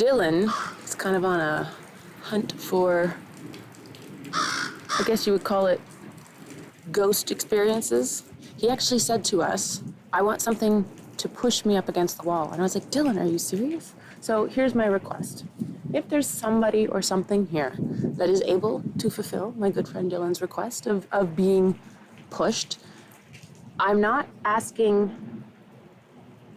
Dylan is kind of on a hunt for, I guess you would call it, ghost experiences. He actually said to us, I want something to push me up against the wall. And I was like, Dylan, are you serious? So here's my request. If there's somebody or something here that is able to fulfill my good friend Dylan's request of being pushed, I'm not asking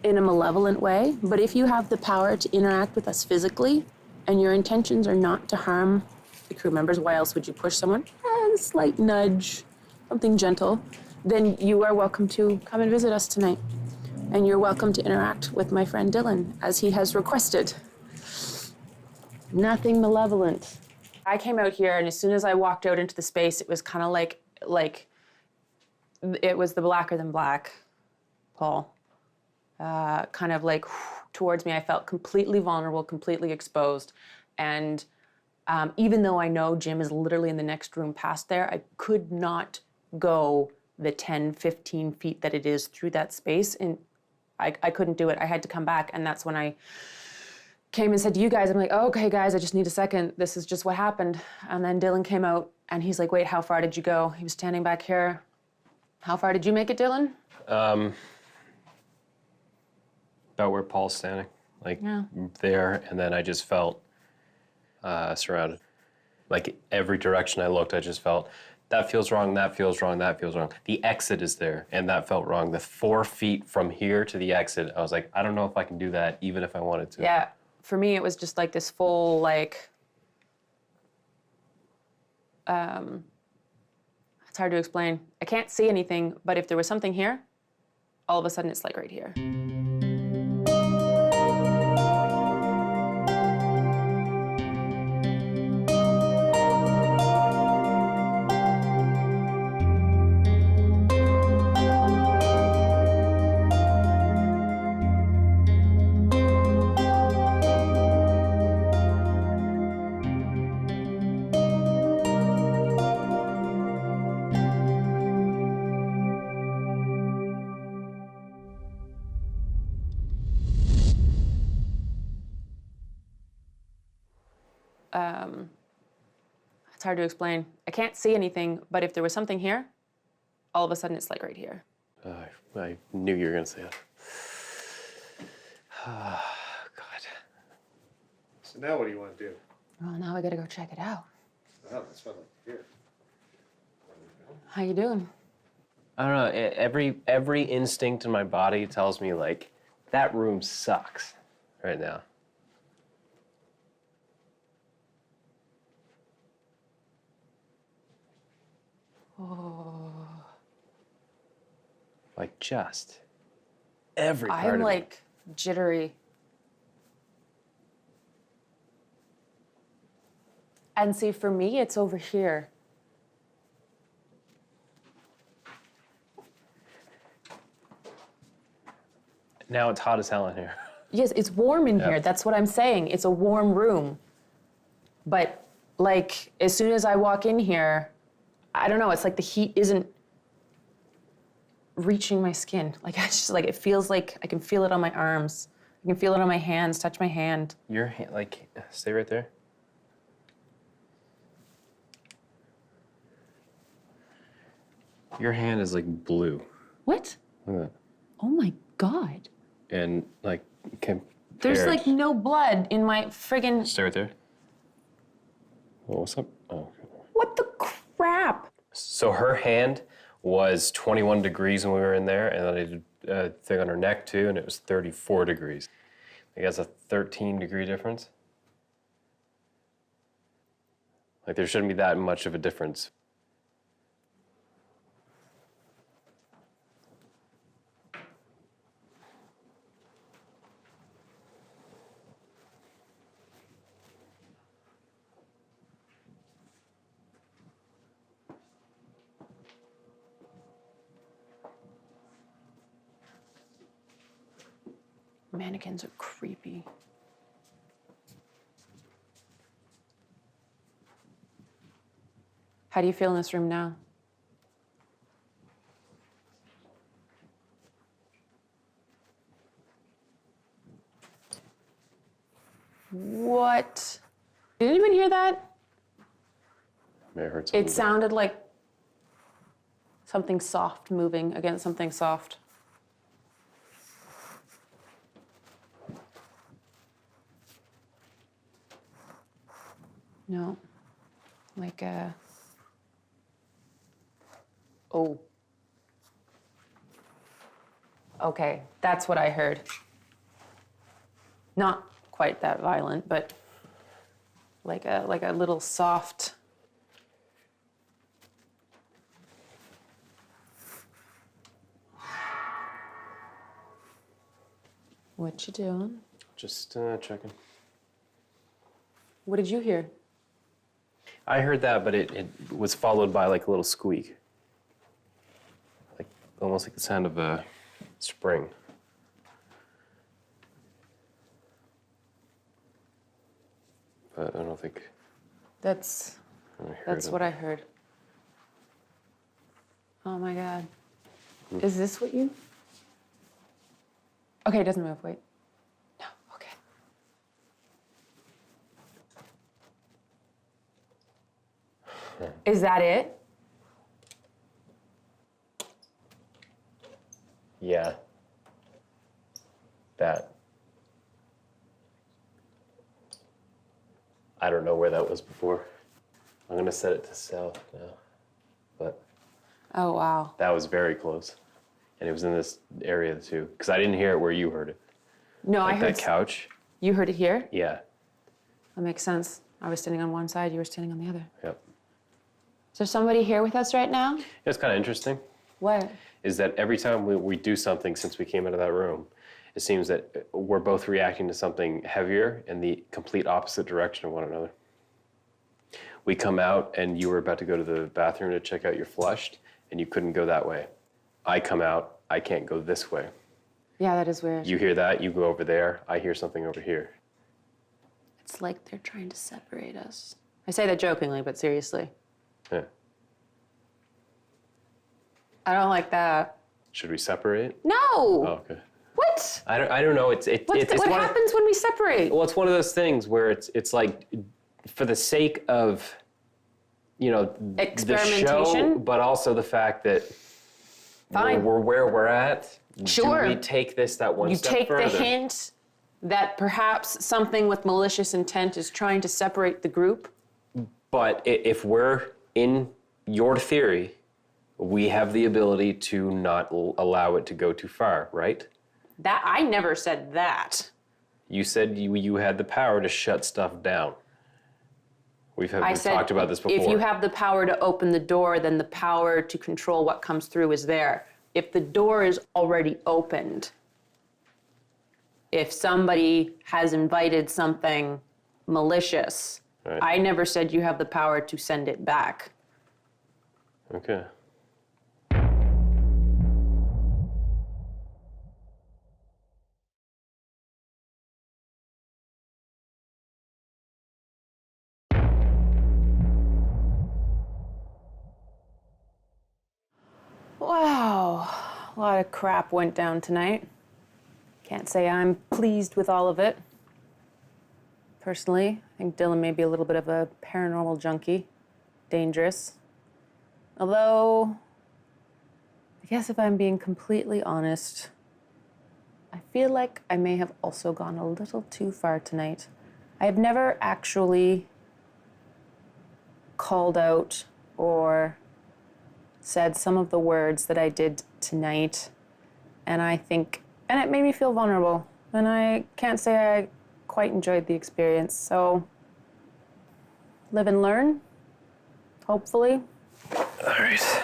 in a malevolent way, but if you have the power to interact with us physically and your intentions are not to harm the crew members, why else would you push someone? A slight nudge, something gentle, then you are welcome to come and visit us tonight. And you're welcome to interact with my friend Dylan as he has requested. Nothing malevolent. I came out here and as soon as I walked out into the space, it was kind of like it was the blacker than black, Paul. Kind of like towards me. I felt completely vulnerable, completely exposed. And even though I know Jim is literally in the next room past there, I could not go the 10, 15 feet that it is through that space. And I couldn't do it. I had to come back. And that's when I came and said to you guys, I'm like, oh, okay, guys, I just need a second. This is just what happened. And then Dylan came out and he's like, wait, how far did you go? He was standing back here. How far did you make it, Dylan? About where Paul's standing, there, and then I just felt surrounded. Like every direction I looked, I just felt, that feels wrong, that feels wrong, that feels wrong. The exit is there, and that felt wrong. The 4 feet from here to the exit, I was like, I don't know if I can do that, even if I wanted to. Yeah, for me, it was just like this full, it's hard to explain. I can't see anything, but if there was something here, all of a sudden it's like right here. It's hard to explain. I can't see anything, but if there was something here, all of a sudden it's like right here. I knew you were gonna say that. Oh, God. So now what do you want to do? Well, now I gotta go check it out. Oh, that's what I like to hear. How you doing? I don't know, every instinct in my body tells me, like, that room sucks right now. Oh. Like, just every part of I'm it. like jittery. And see, for me, it's over here. Now it's hot as hell in here. Yes, it's warm in Yep. here. That's what I'm saying. It's a warm room. But like, as soon as I walk in here, I don't know, it's like the heat isn't reaching my skin. Like, I just, like, it feels like I can feel it on my arms. I can feel it on my hands, touch my hand. Your hand, like, stay right there. Your hand is like blue. What? Look at that. Oh my God. And like, There's like no blood in my friggin'... Stay right there. Oh, what's up? Oh. What the crap? So her hand was 21 degrees when we were in there, and then I did a thing on her neck too, and it was 34 degrees. I guess a 13-degree difference. Like, there shouldn't be that much of a difference. Mannequins are creepy. How do you feel in this room now? What? Did anyone hear that? I may have heard something. It sounded like something soft moving against something soft. No. Like a... Oh. Okay, that's what I heard. Not quite that violent, but like a little soft... What you doing? Just checking. What did you hear? I heard that, but it was followed by like a little squeak. Like almost like the sound of a spring. But I don't think That's what I heard. Oh my God. Is this what you... Okay, it doesn't move, wait. No, okay. Is that it? Yeah. That. I don't know where that was before. I'm gonna set it to south now. But Oh, wow. that was very close. And it was in this area too. Because I didn't hear it where you heard it. No, Like I heard... that couch. You heard it here? Yeah. That makes sense. I was standing on one side, you were standing on the other. Yep. Is there somebody here with us right now? It's kind of interesting. What? Is that every time we do something since we came out of that room, it seems that we're both reacting to something heavier in the complete opposite direction of one another. We come out and you were about to go to the bathroom to check out your flushed and you couldn't go that way. I come out, I can't go this way. Yeah, that is weird. You hear that, you go over there, I hear something over here. It's like they're trying to separate us. I say that jokingly, but seriously. Yeah. I don't like that. Should we separate? No! Oh, okay. What? I don't know, it's What one happens when we separate? Well, it's one of those things where it's like, for the sake of, you know, the Experimentation? show, but also the fact that Fine. we're where we're at. Sure. Do we take this that one You step take further? the hint that perhaps something with malicious intent is trying to separate the group. But if we're in your theory, we have the ability to not allow it to go too far, right? That I never said that. You said you had the power to shut stuff down. We've talked about this before. If you have the power to open the door, then the power to control what comes through is there. If the door is already opened, if somebody has invited something malicious, Right. I never said you have the power to send it back. Okay. Wow, a lot of crap went down tonight. Can't say I'm pleased with all of it. Personally, I think Dylan may be a little bit of a paranormal junkie. Dangerous. Although, I guess if I'm being completely honest, I feel like I may have also gone a little too far tonight. I have never actually called out or said some of the words that I did tonight, and it made me feel vulnerable, and I can't say I quite enjoyed the experience, so live and learn, hopefully. All right.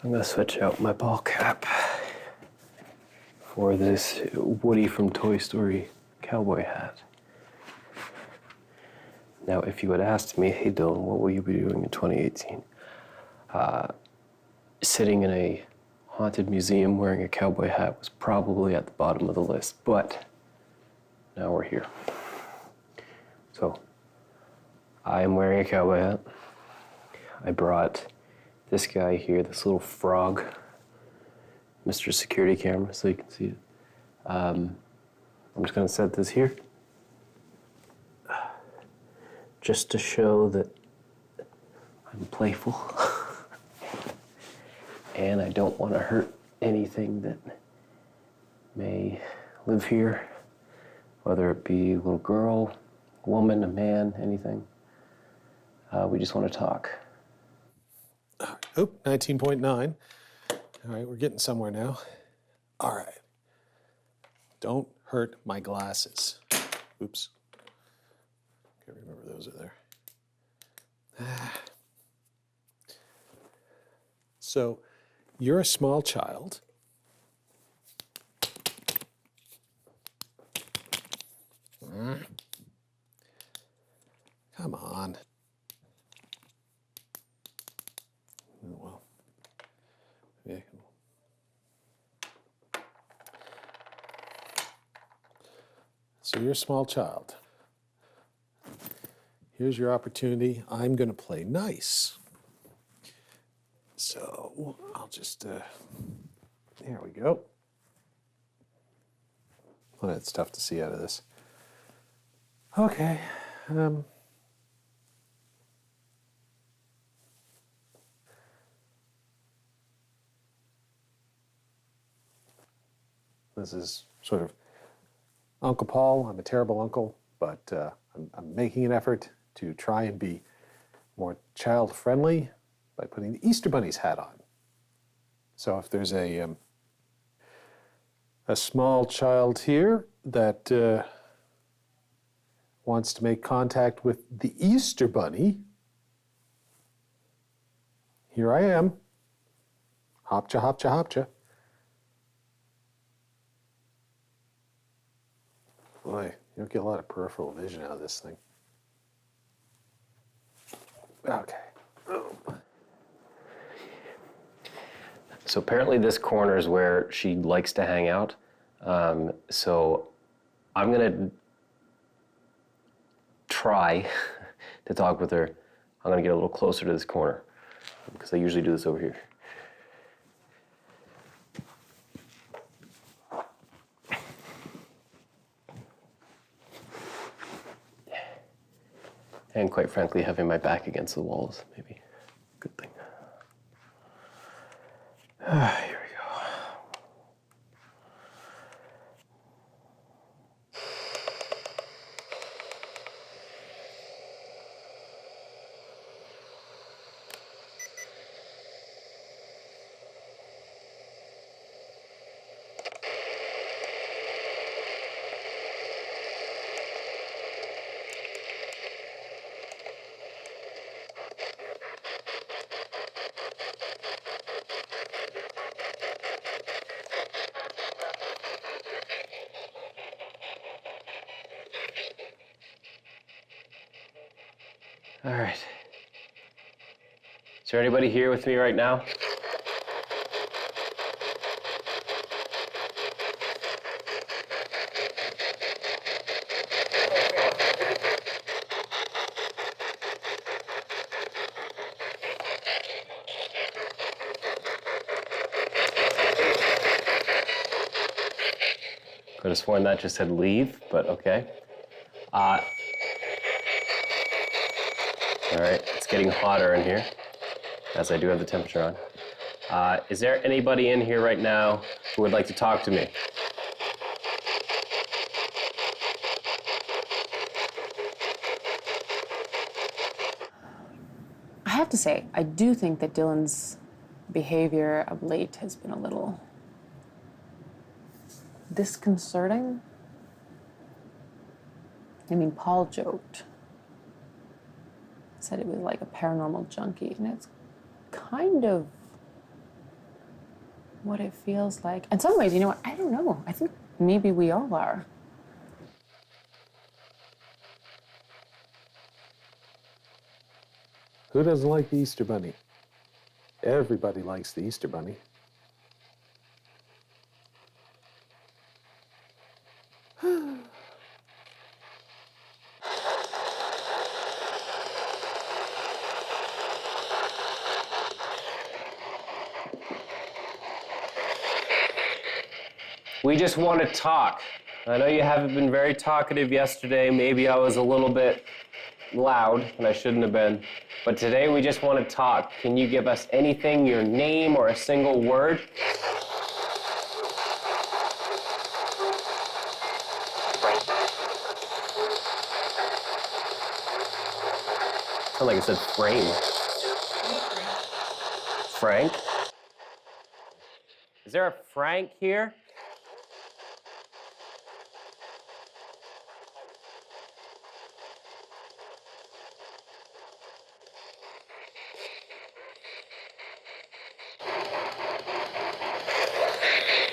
I'm gonna switch out my ball cap for this Woody from Toy Story cowboy hat. Now, if you had asked me, hey Dylan, what will you be doing in 2018? Sitting in a haunted museum wearing a cowboy hat was probably at the bottom of the list, but now we're here. So, I am wearing a cowboy hat. I brought this guy here, this little frog, Mr. Security Camera, so you can see it. I'm just gonna set this here. Just to show that I'm playful. And I don't want to hurt anything that may live here, whether it be a little girl, a woman, a man, anything. We just want to talk. Oh, 19.9. All right, we're getting somewhere now. All right. Don't hurt my glasses. Oops. Can't remember those are there. So, you're a small child. Come on. Oh, well. Yeah. So you're a small child. Here's your opportunity. I'm going to play nice. So I'll just, there we go. Well, it's tough to see out of this. Okay. This is sort of Uncle Paul. I'm a terrible uncle, but I'm making an effort to try and be more child-friendly by putting the Easter Bunny's hat on. So if there's a small child here that wants to make contact with the Easter Bunny, here I am. Hopcha, hopcha, hopcha. Boy, you don't get a lot of peripheral vision out of this thing. Okay. So apparently this corner is where she likes to hang out. So I'm gonna try to talk with her. I'm gonna get a little closer to this corner because I usually do this over here. And quite frankly, having my back against the wall is maybe a good thing. Here we go. All right. Is there anybody here with me right now? Could have sworn that just said leave, but okay. All right, it's getting hotter in here, as I do have the temperature on. Is there anybody in here right now who would like to talk to me? I have to say, I do think that Dylan's behavior of late has been a little disconcerting. I mean, Paul joked, said it was like a paranormal junkie, and it's kind of what it feels like. In some ways, you know what, I don't know. I think maybe we all are. Who doesn't like the Easter Bunny? Everybody likes the Easter Bunny. We just want to talk. I know you haven't been very talkative yesterday. Maybe I was a little bit loud, and I shouldn't have been. But today we just want to talk. Can you give us anything, your name or a single word? Sound like it said frame. Frank? Is there a Frank here?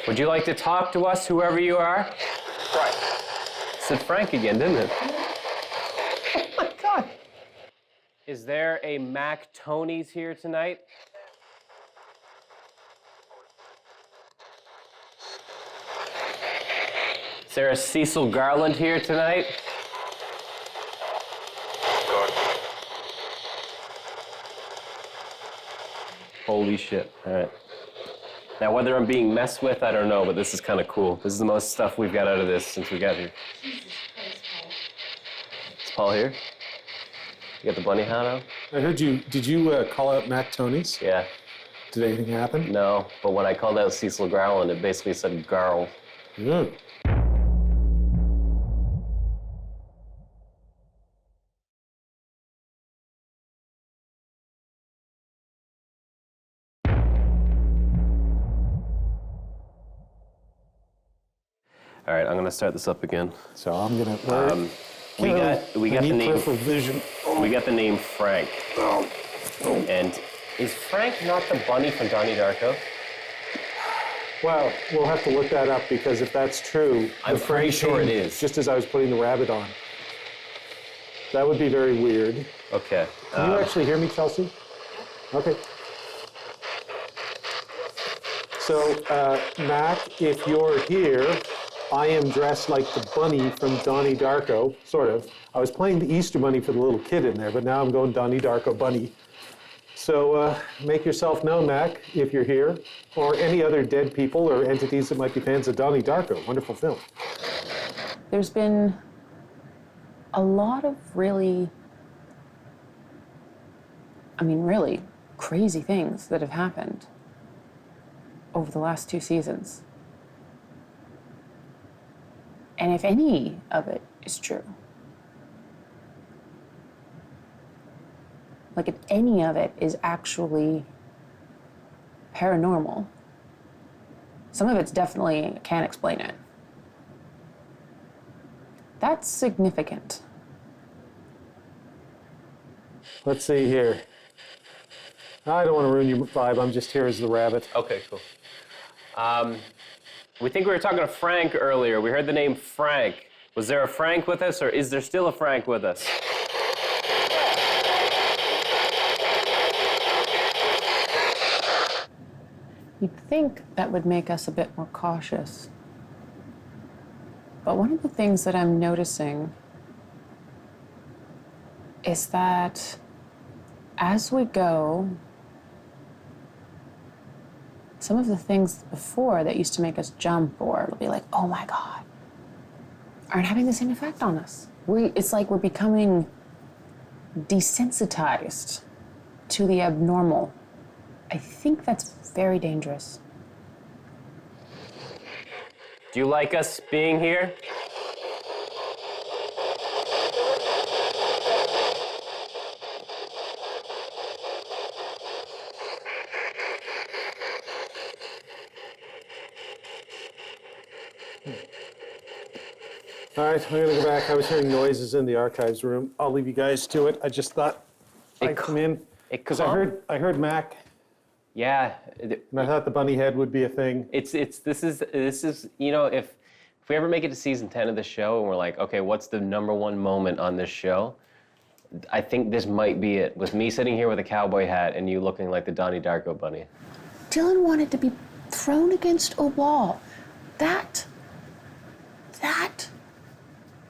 Would you like to talk to us, whoever you are? Frank. It said Frank again, didn't it? Oh my God. Is there a Mac Tony's here tonight? Is there a Cecil Garland here tonight? Holy shit. All right. Now, whether I'm being messed with, I don't know, but this is kind of cool. This is the most stuff we've got out of this since we got here. Is Paul here? You got the bunny hat on? I heard you. Did you call out Mac Tony's? Yeah. Did anything happen? No, but when I called out Cecil Garland, it basically said Garl. Mm. All right, I'm gonna start this up again. So I'm gonna. We got the name. Vision. We got the name Frank. And is Frank not the bunny from Donnie Darko? Well, we'll have to look that up because if that's true, I'm the pretty Frank sure it came is. Just as I was putting the rabbit on. That would be very weird. Okay. Can you actually hear me, Chelsea? Okay. So, Mac, if you're here, I am dressed like the bunny from Donnie Darko, sort of. I was playing the Easter bunny for the little kid in there, but now I'm going Donnie Darko bunny. So make yourself known, Mac, if you're here, or any other dead people or entities that might be fans of Donnie Darko. Wonderful film. There's been a lot of really crazy things that have happened over the last 2 seasons. And if any of it is true, like if any of it is actually paranormal, some of it's definitely, can't explain it. That's significant. Let's see here. I don't want to ruin your vibe. I'm just here as the rabbit. Okay, cool. We think we were talking to Frank earlier. We heard the name Frank. Was there a Frank with us, or is there still a Frank with us? You'd think that would make us a bit more cautious. But one of the things that I'm noticing is that as we go, some of the things before that used to make us jump or be like, oh my God, aren't having the same effect on us. It's like we're becoming desensitized to the abnormal. I think that's very dangerous. Do you like us being here? All right, I'm gonna go back. I was hearing noises in the archives room. I'll leave you guys to it. I just thought I'd come in because I heard Mac, Yeah. and I thought the bunny head would be a thing. This is you know, if we ever make it to season 10 of the show and we're like, okay, what's the #1 moment on this show? I think this might be it. With me sitting here with a cowboy hat and you looking like the Donnie Darko bunny. Dylan wanted to be thrown against a wall. That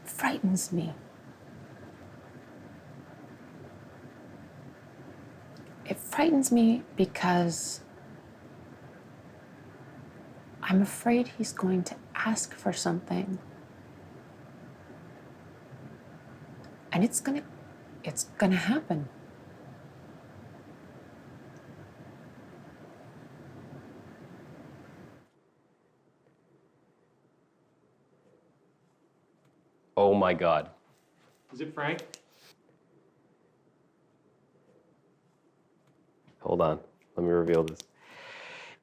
frightens me. It frightens me because I'm afraid he's going to ask for something And it's gonna happen. Oh my God. Is it Frank? Hold on, let me reveal this.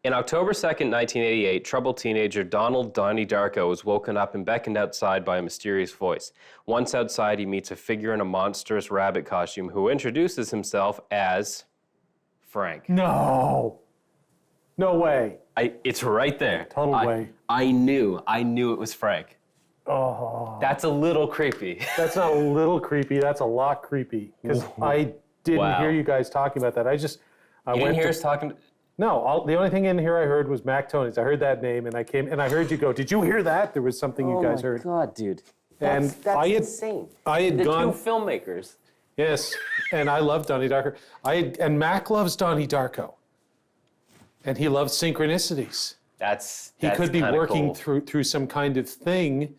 In October 2nd, 1988, troubled teenager Donnie Darko was woken up and beckoned outside by a mysterious voice. Once outside, he meets a figure in a monstrous rabbit costume who introduces himself as Frank. No. No way. It's right there. Total way. I knew it was Frank. Oh. That's a little creepy. That's not a little creepy. That's a lot creepy. Because I didn't hear you guys talking about that. I You didn't hear us talking? No, the only thing in here I heard was Mac Tony's. I heard that name, and I heard you go, did you hear that? There was something you guys heard. Oh my God, dude. And That's insane. I had gone... two filmmakers. Yes, and I love Donnie Darko. And Mac loves Donnie Darko. And he loves synchronicities. He could be working through some kind of thing,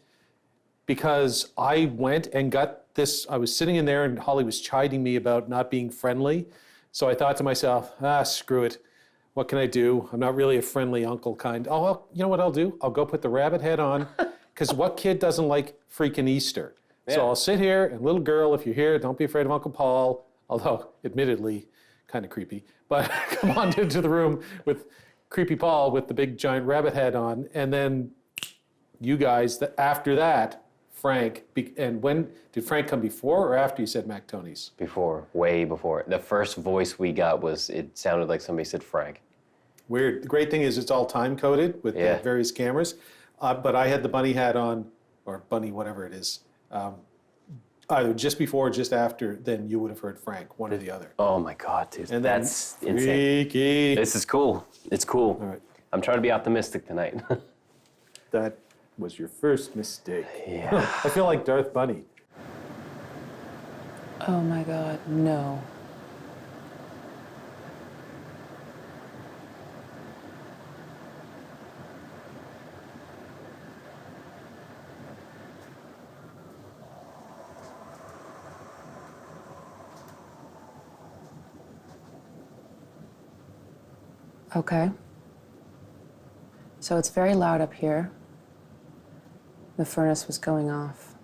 because I went and got this. I was sitting in there and Holly was chiding me about not being friendly. So I thought to myself, screw it. What can I do? I'm not really a friendly uncle kind. Oh, well, you know what I'll do? I'll go put the rabbit head on, because what kid doesn't like freaking Easter? Yeah. So I'll sit here, and little girl, if you're here, don't be afraid of Uncle Paul, although admittedly kind of creepy, but come on into the room with creepy Paul with the big giant rabbit head on, and then you guys, after that, Frank, and when did Frank come, before or after you said Mac Tony's? Before, way before. The first voice we got it sounded like somebody said Frank. Weird. The great thing is it's all time coded with the various cameras, but I had the bunny hat on, or bunny, whatever it is, either just before or just after, then you would have heard Frank, one or the other. Oh my God, dude. And that's freaky. Insane. This is cool. It's cool. All right. I'm trying to be optimistic tonight. That was your first mistake. Yeah. I feel like Darth Bunny. Oh my God, no. Okay. So it's very loud up here. The furnace was going off.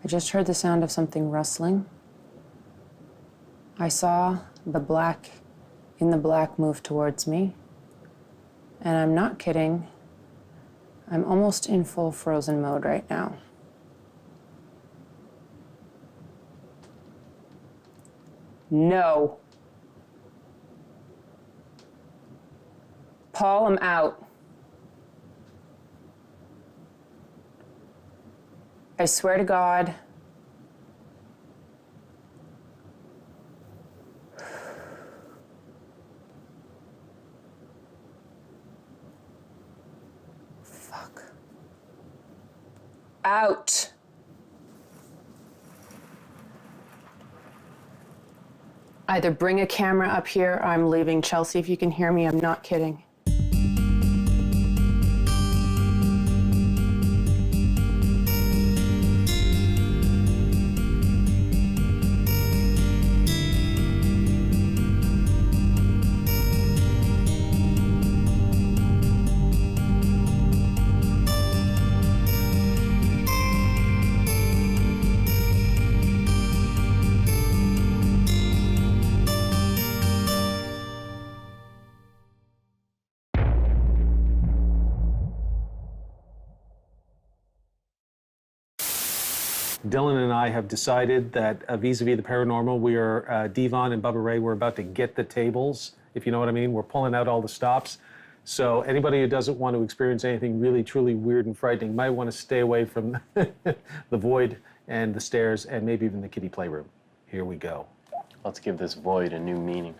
I just heard the sound of something rustling. I saw the black in the black move towards me. And I'm not kidding. I'm almost in full frozen mode right now. No. Paul, I'm out. I swear to God. Fuck. Out. Either bring a camera up here or I'm leaving. Chelsea, if you can hear me, I'm not kidding. Dylan and I have decided that vis-a-vis the paranormal, we are, Devon and Bubba Ray, we're about to get the tables, if you know what I mean. We're pulling out all the stops. So anybody who doesn't want to experience anything really, truly weird and frightening might want to stay away from the void and the stairs and maybe even the kiddie playroom. Here we go. Let's give this void a new meaning.